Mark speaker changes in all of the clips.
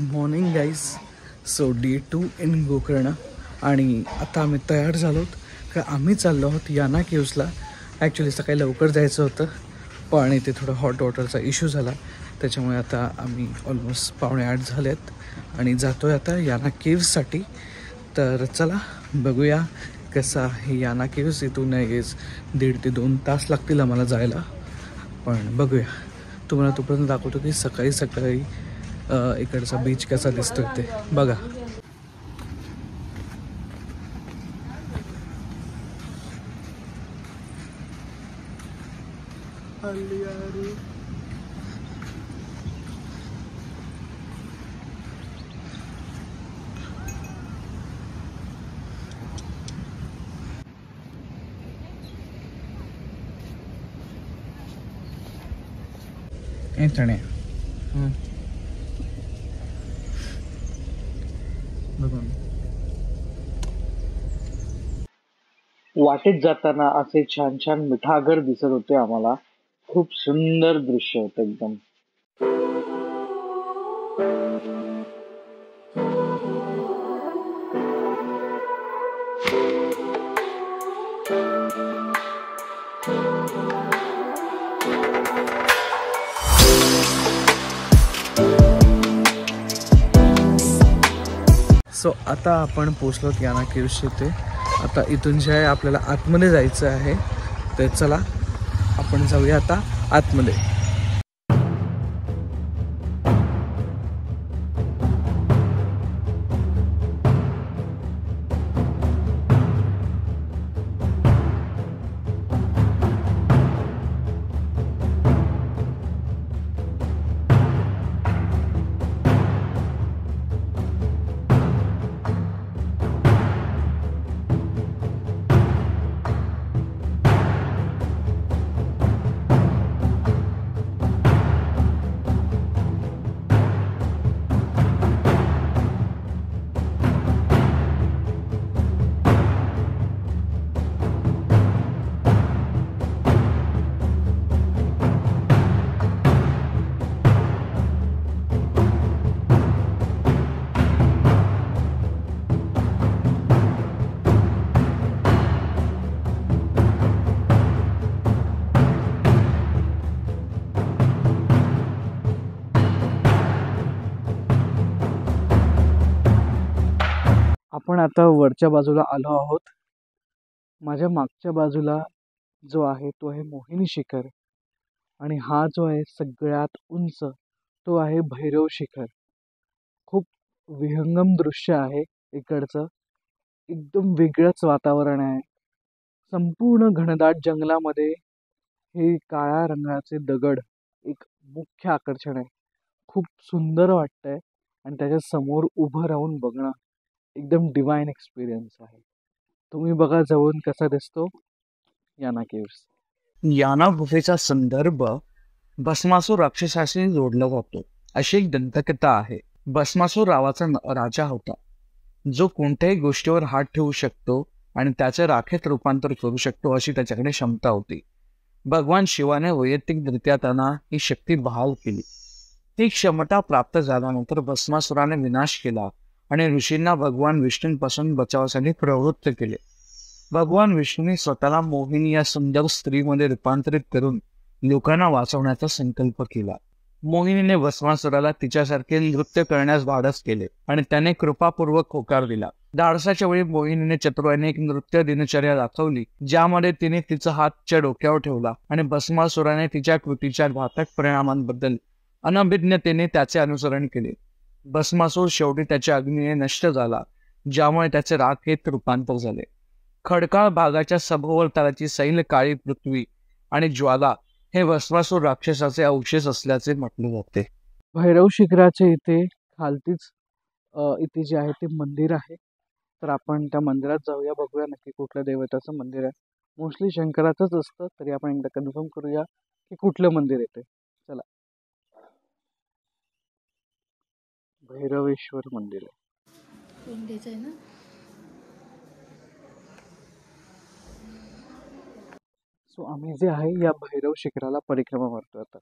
Speaker 1: Morning guys. So day 2 in Gokarna. आणि आता आम्ही तयार झालो का आम्ही चाललो आहोत याना केव्सला. ॲक्च्युली सकाळी लवकर जायचं होतं पण इथे थोडं हॉट वॉटरचा इश्यू झाला, त्याच्यामुळे आता आम्ही ऑलमोस्ट 7:45 झालेत आणि जातो आहे आता याना केव्ससाठी. तर चला बघूया कसा आहे याना केव्स. इथून गेज 1.5 ते 2 तास लागतील आम्हाला जायला, पण बघूया. तुम्हाला तोपर्यंत दाखवतो की सकाळी सकाळी इकडचा बीच कसा दिसतोय ते बघा. चणे वाटेत जाताना असे छान छान मिठागर दिसत होते आम्हाला. खूप सुंदर दृश्य होतं एकदम. सो आता आपण पोचलो याना केव्स इथे. आता इथून जे आहे आपल्याला आतमध्ये जायचं आहे, तर चला आपण जाऊया आता आतमध्ये. आपण आता वरच्या बाजूला आलो आहोत. माझ्या मागच्या बाजूला जो आहे तो आहे मोहिनी शिखर आणि हा जो आहे सगळ्यात उंच तो आहे भैरव शिखर. खूप विहंगम दृश्य आहे इकडचं. एकदम वेगळंच वातावरण आहे. संपूर्ण घनदाट जंगलामध्ये हे काळ्या रंगाचे दगड एक मुख्य आकर्षण आहे. खूप सुंदर वाटतंय आणि त्याच्या समोर उभं राहून बघणं एकदम डिवाइन एक्सपिरियन्स आहे. तुम्ही बघा जवळून कसा दिसतो याना केव्स.
Speaker 2: याना गुफेचा संदर्भ भस्मासूर राक्षसाशी जोडला जातो अशी एक दंतकथा आहे. भस्मासूर नावाचा राजा होता जो कोणत्याही गोष्टीवर हात ठेवू शकतो आणि त्याचे राखेत रूपांतर करू शकतो अशी त्याच्याकडे क्षमता होती. भगवान शिवाने वैयक्तिकरित्या त्यांना ही शक्ती बहाल केली. ती क्षमता प्राप्त झाल्यानंतर भस्मासुराने विनाश केला आणि ऋषींना भगवान विष्णूंपासून बचावासाठी प्रवृत्त केले. भगवान विष्णूंनी स्वतःला मोहिनी या सुंदर स्त्रीमध्ये रूपांतरित करून लोकांना वाचवण्याचा संकल्प केला. मोहिनीने भस्मासुराला तिच्यासारखे नृत्य करण्यास धाडस केले आणि त्याने कृपापूर्वक होकार दिला. धाडसाच्या वेळी मोहिनीने चतुराईने एक नृत्य दिनचर्या दाखवली ज्यामध्ये तिने तिचा हात तिच्या डोक्यावर ठेवला आणि भस्मासुराने तिच्या कृतीच्या घातक परिणामांबद्दल अनभिज्ञतेने त्याचे अनुसरण केले. भस्मासूर शेवटी त्याच्या अग्नीने नष्ट झाला ज्यामुळे त्याचे राखेत रूपांतर झाले. खडकाळ भागाच्या सभोवतालाची सैल काळी पृथ्वी आणि ज्वाला हे भस्मासूर राक्षसाचे अवशेष असल्याचे म्हटले जाते.
Speaker 1: भैरव शिखराचे इथे खालतीच इथे जे आहे ते मंदिर आहे. तर आपण त्या मंदिरात जाऊया, बघूया नक्की कुठल्या देवताचं मंदिर आहे. मोस्टली शंकराचंच असतं, तरी आपण एकदा कन्फर्म करूया की कुठलं मंदिर येते. चला. भैरवेश्वर मंदिर आहे ना. सो आम्ही जे आहे या भैरव शिखराला परिक्रमा मारतो आता.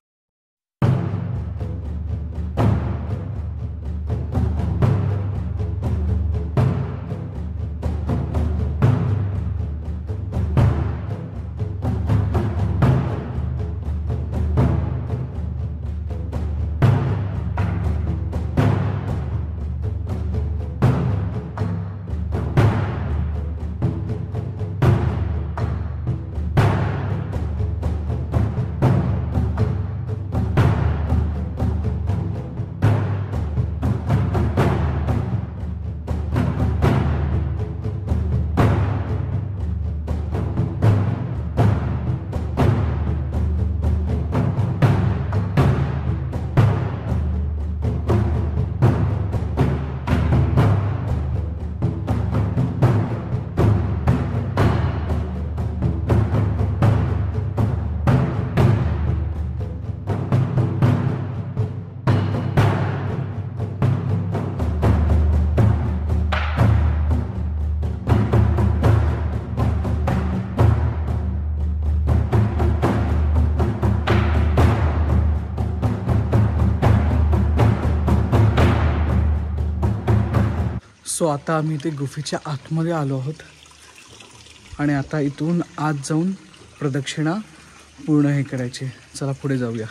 Speaker 1: सो आता आम्ही इथे गुफेच्या आतमध्ये आलो आहोत आणि आता इथून आत जाऊन प्रदक्षिणा पूर्ण हे करायची. चला पुढे जाऊया.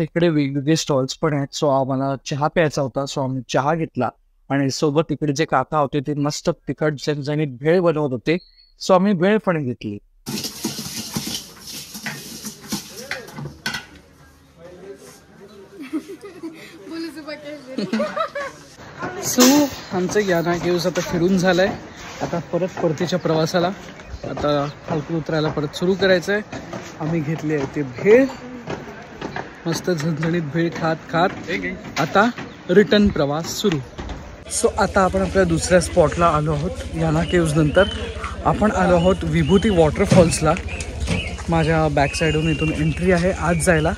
Speaker 2: इकडे वेगवेगळे स्टॉल्स पण आहेत. सो आम्हाला चहा प्यायचा होता, सो आम्ही चहा घेतला आणि सोबत इकडे जे काका होते ते मस्त तिखट झणझणीत भेळ बनवत होते, सो आम्ही भेळ पण घेतली.
Speaker 1: सो आमचं याना केव्स आता फिरून झालंय. आता परत परतीच्या प्रवासाला आता खालती उतरायला परत सुरू करायचं आहे. आम्ही घेतले आहे ते भेळ, मस्त झणझणीत भेळ खात खात आता रिटर्न प्रवास सुरू. सो आता आपण आपल्या दुसऱ्या स्पॉटला आलो आहोत. याना केव्स नंतर आपण आलो आहोत विभूती वॉटरफॉल्सला. माझ्या बॅक साईडहून इथून एंट्री आहे आत जायला.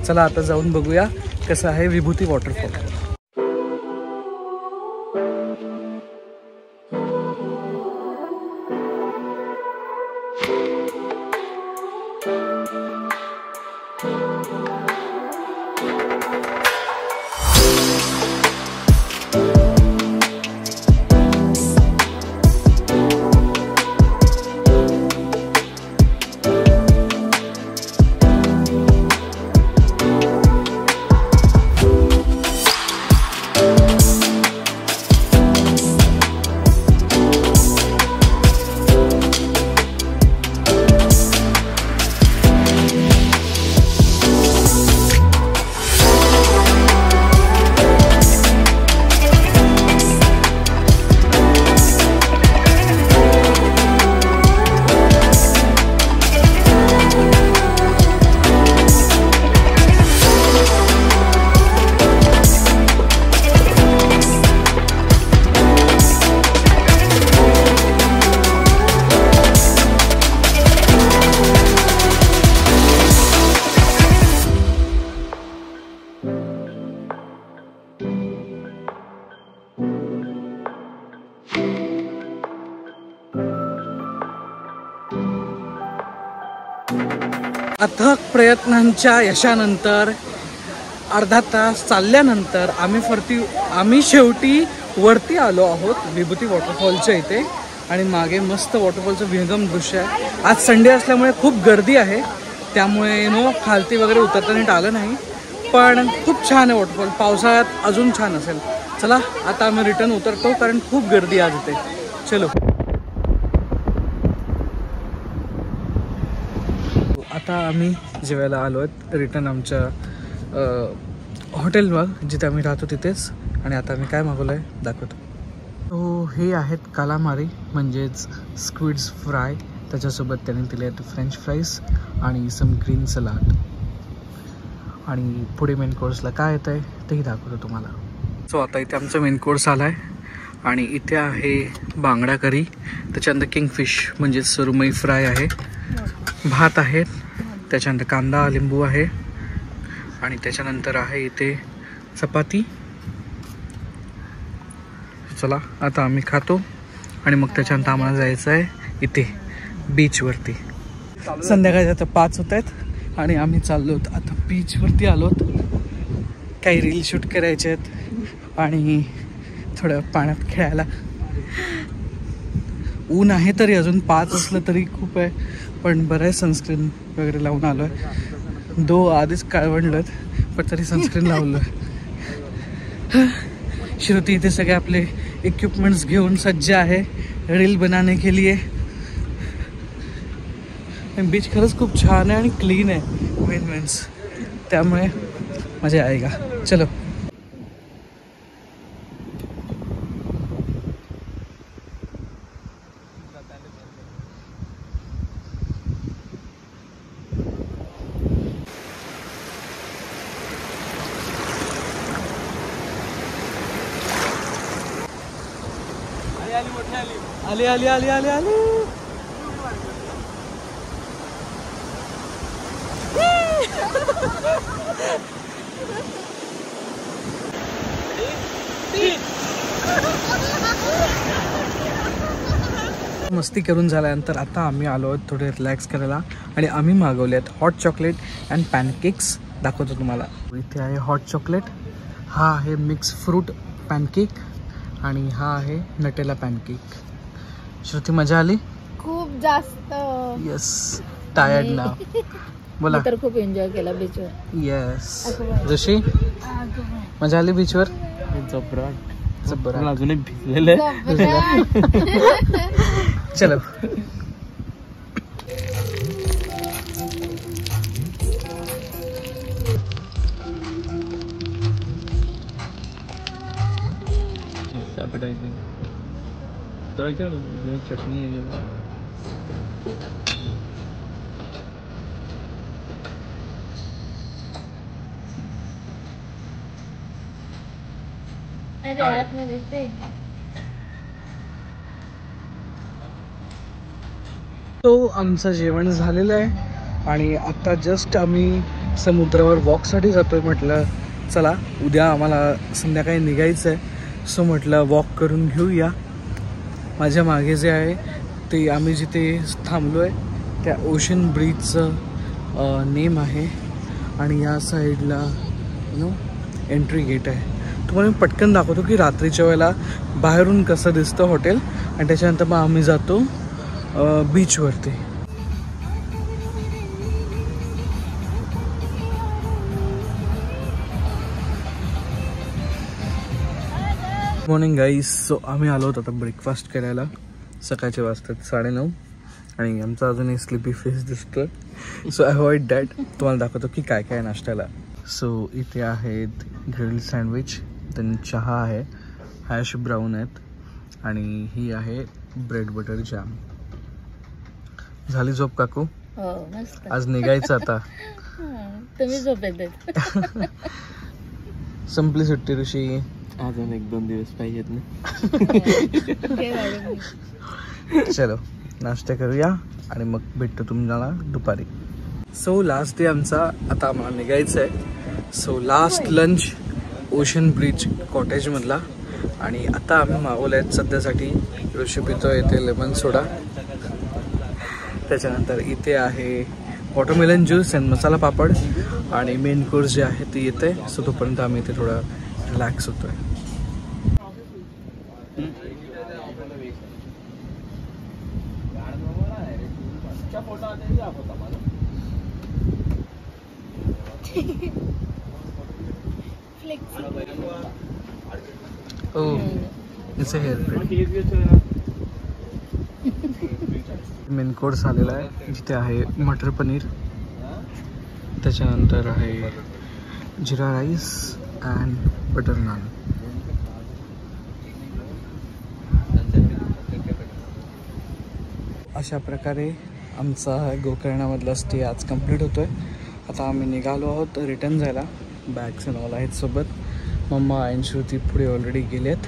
Speaker 1: चला आता जाऊन बघूया कसं आहे विभूती वॉटरफॉल. अथक प्रयत्नांच्या यशानंतर अर्धा तास चालल्यानंतर आम्ही शेवटी वरती आलो आहोत विभूती वॉटरफॉलच्या इथे. आणि मागे मस्त वॉटरफॉलचं विहंगम दृश्य आहे. आज संडे असल्यामुळे खूप गर्दी आहे, त्यामुळे खालती वगैरे उतरता नीट आलं नाही, पण खूप छान आहे वॉटरफॉल. पावसाळ्यात अजून छान असेल. चला आता आम्ही रिटर्न उतरतो कारण खूप गर्दी आज इथे. चलो आता आम्ही जेवायला आलो आहेत रिटर्न आमच्या हॉटेलवर जिथे आम्ही राहतो तिथेच. आणि आता आम्ही काय मागवलं आहे दाखवतो. तो हे आहेत कालामारी म्हणजेच स्क्विड्स फ्राय. त्याच्यासोबत त्याने दिले आहेत फ्रेंच फ्राईज आणि सम ग्रीन सलाड. आणि पुढे मेन कोर्सला काय येतं आहे तेही दाखवतो तुम्हाला. सो आता इथे आमचा मेन कोर्स आला आहे आणि इथे आहे बांगडा करी, त्याच्यानंतर किंगफिश म्हणजेच सुरमई फ्राय आहे, भात आहे, त्याच्यानंतर कांदा लिंबू आहे आणि त्याच्यानंतर आहे इथे चपाती. चला आता आम्ही खातो आणि मग त्याच्यानंतर आम्हाला जायचं आहे इथे बीचवरती. संध्याकाळचे आता 5 होत आहेत. आणि आम्ही चाललोत आता बीचवरती आलोत. काही रील शूट करायचे आहेत आणि थोडं पाण्यात खेळायला. ऊन आहे तरी अजून 5 असलं तरी खूप आहे, पण बरं आहे सनस्क्रीन वगैरे लावून आलो आहे. आधीच काळवंडलं पण तरी सनस्क्रीन लावलं. श्रुती इथे सगळे आपले इक्विपमेंट्स घेऊन सज्ज आहे रील बनाने के लिए. बीच खरंच खूप छान आहे आणि क्लीन आहे मेन मीन्स, त्यामुळे मजा आएगा. चलो. आली आली आली आली आली. मस्ती करून झाल्यानंतर आता आम्ही आलो आहोत थोडे रिलॅक्स करायला आणि आम्ही मागवले आहेत हॉट चॉकलेट अँड पॅनकेक्स. दाखवतो तुम्हाला. इथे आहे हॉट चॉकलेट, हा आहे मिक्स फ्रूट पॅनकेक आणि हा आहे नटेला पॅनकेक. श्रुती मजा आली?
Speaker 3: खूप जास्त.
Speaker 1: येस. टायर्ड ना? बोला.
Speaker 3: तर खूप एन्जॉय केला बीचवर.
Speaker 1: येस. ऋषी मजा आली बीचवर?
Speaker 2: अजून एक भिजलेलं आहे.
Speaker 1: चलो.
Speaker 2: चटणी
Speaker 1: तो आमचं जेवण झालेलं आहे आणि आता जस्ट आम्ही समुद्रावर वॉकसाठी जातोय. म्हटलं चला उद्या आम्हाला संध्याकाळी निघायचं आहे, सो म्हटलं वॉक करून घेऊया. माझ्या मागे जे आहे ते आम्ही जिथे थांबलो आहे त्या ओशन ब्रिजचं नेम आहे आणि या साईडला एंट्री गेट आहे. तुम्हाला मी पटकन दाखवतो की रात्रीच्या वेळेला बाहेरून कसं दिसतं हॉटेल आणि त्याच्यानंतर मग आम्ही जातो बीचवरती. Morning guys. सो आम्ही आलो होतो आता ब्रेकफास्ट करायला. सकाळचे वाजतात 9:30 आणि आमचा अजूनही स्लिपी फेस दिसतोय, सो अवॉइड दॅट. तुम्हाला दाखवतो की काय काय नाश्त्याला. सो इथे आहेत ग्रिल्ड सँडविच, देन चहा आहे, हॅश ब्राऊन आहेत आणि ही आहे ब्रेड बटर जॅम. झाली झोप काकू?
Speaker 3: हो मस्त.
Speaker 1: आज निघायचं आता.
Speaker 3: तुम्ही झोपेत.
Speaker 1: संपली सुट्टी ऋषी.
Speaker 2: अजून 1-2 दिवस पाहिजेत ना.
Speaker 1: चलो नाश्ता करूया आणि मग भेटतो तुम्हाला दुपारी. सो लास्ट डे आमचा, आता आम्हाला निघायचं आहे. So last lunch ocean bridge कॉटेजमधला आणि आता आम्ही मागवले आहेत सध्यासाठी. ऋषी पितो येते लेमन सोडा, त्याच्यानंतर इथे आहे watermelon juice and masala papad आणि मेन कोर्स जे आहे ते येते. सो तोपर्यंत आम्ही इथे थोडा रिलॅक्स होतोय. It's a hair print. Main course आलेला आहे जिथे आहे मटर पनीर, त्याच्यानंतर आहे जिरा राईस अँड बटर नान. अशा प्रकारे आमचा गोकर्णामधला स्टे आज कंप्लीट होतोय. आता आम्ही निघालो आहोत रिटर्न जायला. बॅग्स अँड ऑल आहेत सोबत. मम्मा आणि श्रुती पुढे ऑलरेडी गेलेत.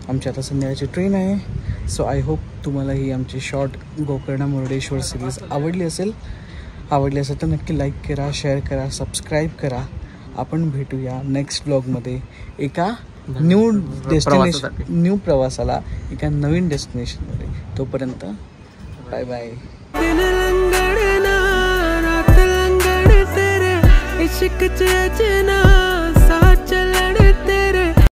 Speaker 1: आमची आता संध्याकाळची ट्रेन आहे. सो आय होप तुम्हाला ही आमची शॉर्ट गोकर्ण मुर्डेश्वर सिरीज आवडली असेल. तर नक्की लाईक करा, शेअर करा, सबस्क्राईब करा. आपण भेटूया नेक्स्ट ब्लॉगमध्ये एका न्यू प्रवासाला, एका नवीन डेस्टिनेशनमध्ये. तोपर्यंत बाय बाय.
Speaker 4: इश्क च अजना